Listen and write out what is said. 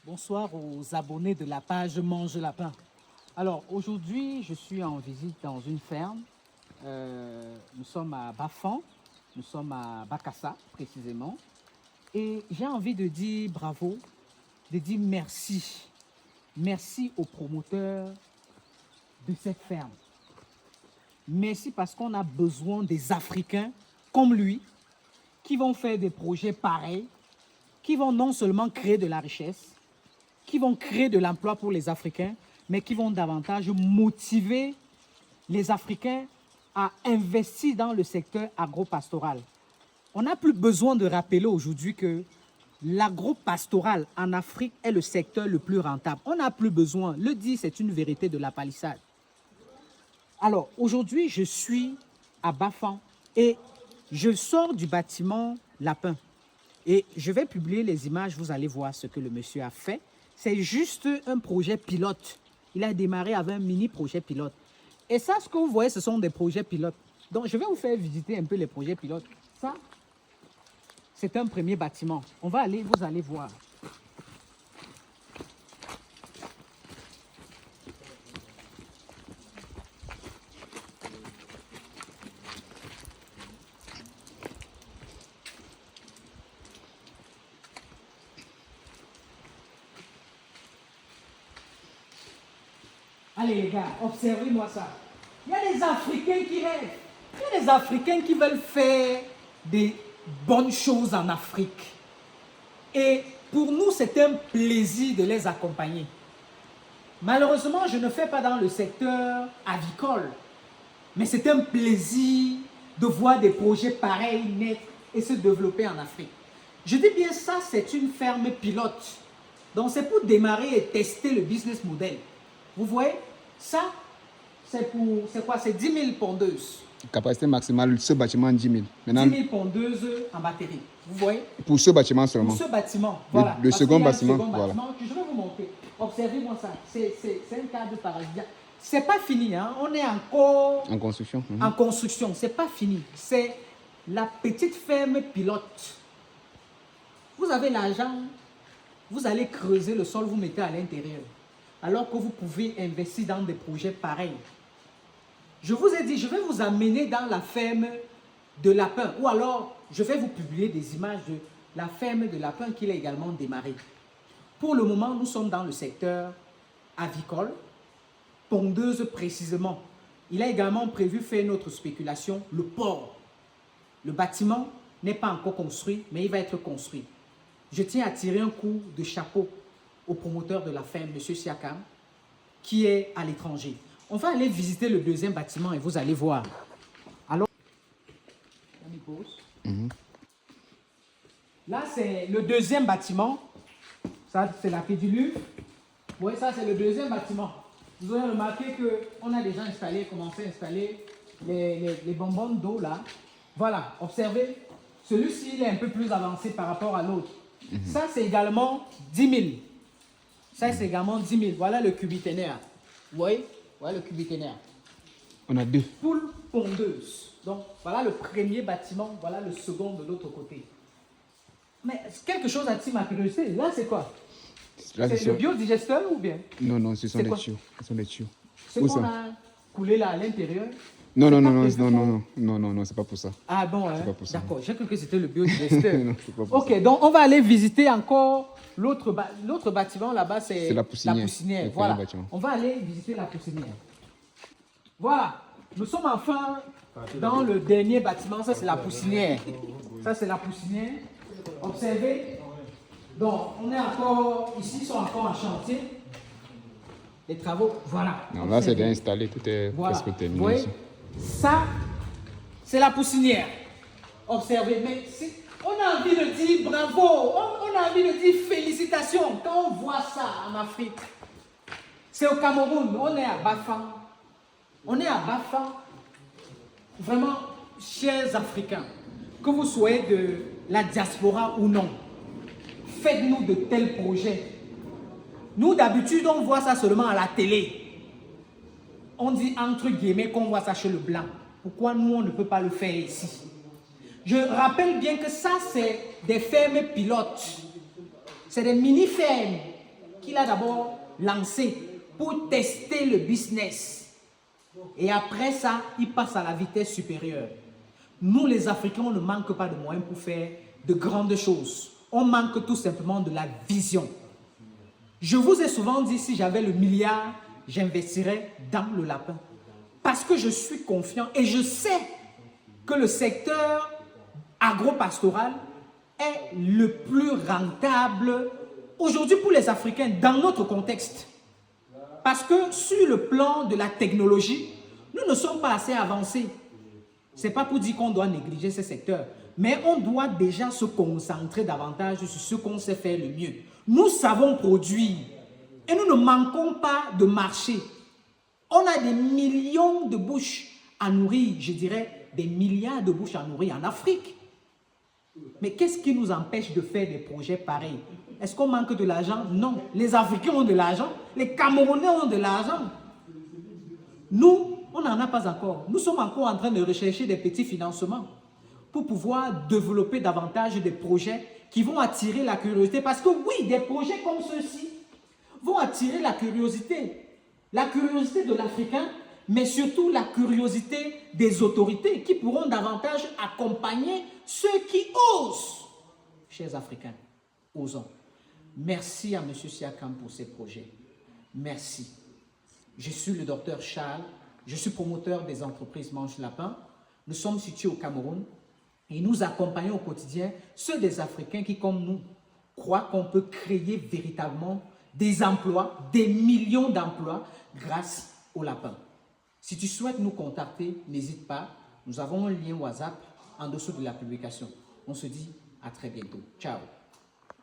Bonsoir aux abonnés de la page Mange Lapin. Alors aujourd'hui, je suis en visite dans une ferme. Nous sommes à Bafan, nous sommes à Bakassa précisément. Et j'ai envie de dire bravo, de dire merci. Merci aux promoteurs de cette ferme. Merci parce qu'on a besoin des Africains comme lui qui vont faire des projets pareils, qui vont non seulement créer de la richesse, qui vont créer de l'emploi pour les Africains, mais qui vont davantage motiver les Africains à investir dans le secteur agropastoral. On n'a plus besoin de rappeler aujourd'hui que l'agropastoral en Afrique est le secteur le plus rentable. On n'a plus besoin. Le dire, c'est une vérité de la palissade. Alors, aujourd'hui, je suis à Bafan et je sors du bâtiment Lapin. Et je vais publier les images, vous allez voir ce que le monsieur a fait. C'est juste un projet pilote. Il a démarré avec un mini projet pilote. Et ça, ce que vous voyez, ce sont des projets pilotes. Donc, je vais vous faire visiter un peu les projets pilotes. Ça, c'est un premier bâtiment. On va aller, vous allez voir. Allez les gars, observez-moi ça. Il y a des Africains qui rêvent. Il y a des Africains qui veulent faire des bonnes choses en Afrique. Et pour nous, c'est un plaisir de les accompagner. Malheureusement, je ne fais pas dans le secteur avicole. Mais c'est un plaisir de voir des projets pareils naître et se développer en Afrique. Je dis bien ça, c'est une ferme pilote. Donc c'est pour démarrer et tester le business model. Vous voyez, ça, c'est quoi? C'est 10 000 pondeuses. Capacité maximale, ce bâtiment 10 000. Maintenant, 10 000 pondeuses en batterie. Vous voyez? Pour ce bâtiment seulement. Pour ce bâtiment, voilà. Le second bâtiment, voilà. Que je vais vous montrer. Observez-moi ça. C'est un cadre paradisiaque. C'est pas fini, hein. On est encore en construction. En construction, c'est pas fini. C'est la petite ferme pilote. Vous avez l'argent, vous allez creuser le sol, vous mettez à l'intérieur. Alors que vous pouvez investir dans des projets pareils. Je vous ai dit, je vais vous amener dans la ferme de Lapin. Ou alors, je vais vous publier des images de la ferme de Lapin qu'il a également démarré. Pour le moment, nous sommes dans le secteur avicole, pondeuse précisément. Il a également prévu faire une autre spéculation, le port. Le bâtiment n'est pas encore construit, mais il va être construit. Je tiens à tirer un coup de chapeau au promoteur de la ferme, M. Siakam, qui est à l'étranger. On va aller visiter le deuxième bâtiment et vous allez voir. Alors, on y pose. Là, c'est le deuxième bâtiment. Ça, c'est la pédilure. Oui, ça, c'est le deuxième bâtiment. Vous aurez remarqué qu'on a déjà commencé à installer les bonbons d'eau là. Voilà, observez. Celui-ci, il est un peu plus avancé par rapport à l'autre. Ça, c'est également 10 000. Ça, c'est également 10 000. Voilà le cubiténaire. Vous voyez? Voilà le cubiténaire. On a deux. Poule pondeuse. Donc, voilà le premier bâtiment. Voilà le second de l'autre côté. Mais quelque chose attire ma curiosité. Là, c'est quoi? C'est le biodigesteur ou bien? Non, non, ce sont des tuyaux. Ce sont des tuyaux. Ce qu'on a coulé là à l'intérieur? Non, c'est pas pour ça. Ah bon, hein? D'accord, j'ai cru que c'était le biodigesteur. Non, c'est pas pour ça. Ok, donc on va aller visiter encore l'autre bâtiment là-bas, c'est la poussinière. La poussinière. Voilà. On va aller visiter la poussinière. Voilà, nous sommes enfin dans le dernier bâtiment, ça c'est la poussinière. Ça c'est la poussinière. Observez. Donc, on est encore, ici, ils sont encore en chantier. Les travaux, voilà. Non, là c'est déjà installé, tout est presque terminé. Vous voyez, ça, c'est la poussinière. Observez, mais on a envie de dire bravo, on a envie de dire félicitations quand on voit ça en Afrique. C'est au Cameroun, on est à Bafan. On est à Bafan. Vraiment, chers Africains, que vous soyez de la diaspora ou non, faites-nous de tels projets. Nous, d'habitude, on voit ça seulement à la télé. On dit entre guillemets qu'on voit ça chez le blanc. Pourquoi nous, on ne peut pas le faire ici? Je rappelle bien que ça, c'est des fermes pilotes. C'est des mini-fermes qu'il a d'abord lancé pour tester le business. Et après ça, il passe à la vitesse supérieure. Nous, les Africains, on ne manque pas de moyens pour faire de grandes choses. On manque tout simplement de la vision. Je vous ai souvent dit, si j'avais le milliard, j'investirais dans le lapin. Parce que je suis confiant et je sais que le secteur agro-pastoral est le plus rentable aujourd'hui pour les Africains dans notre contexte. Parce que sur le plan de la technologie, nous ne sommes pas assez avancés. Ce n'est pas pour dire qu'on doit négliger ce secteur, mais on doit déjà se concentrer davantage sur ce qu'on sait faire le mieux. Nous savons produire et nous ne manquons pas de marché. On a des millions de bouches à nourrir, je dirais des milliards de bouches à nourrir en Afrique. Mais qu'est-ce qui nous empêche de faire des projets pareils? Est-ce qu'on manque de l'argent? Non. Les Africains ont de l'argent, les Camerounais ont de l'argent. Nous, on n'en a pas encore. Nous sommes encore en train de rechercher des petits financements pour pouvoir développer davantage des projets qui vont attirer la curiosité. Parce que oui, des projets comme ceux-ci vont attirer la curiosité. La curiosité de l'Africain, mais surtout la curiosité des autorités qui pourront davantage accompagner ceux qui osent. Chers Africains, osons. Merci à M. Siakam pour ces projets. Merci. Je suis le docteur Charles, je suis promoteur des entreprises Mange Lapin. Nous sommes situés au Cameroun et nous accompagnons au quotidien ceux des Africains qui, comme nous, croient qu'on peut créer véritablement des emplois, des millions d'emplois grâce au lapin. Si tu souhaites nous contacter, n'hésite pas. Nous avons un lien WhatsApp en dessous de la publication. On se dit à très bientôt. Ciao.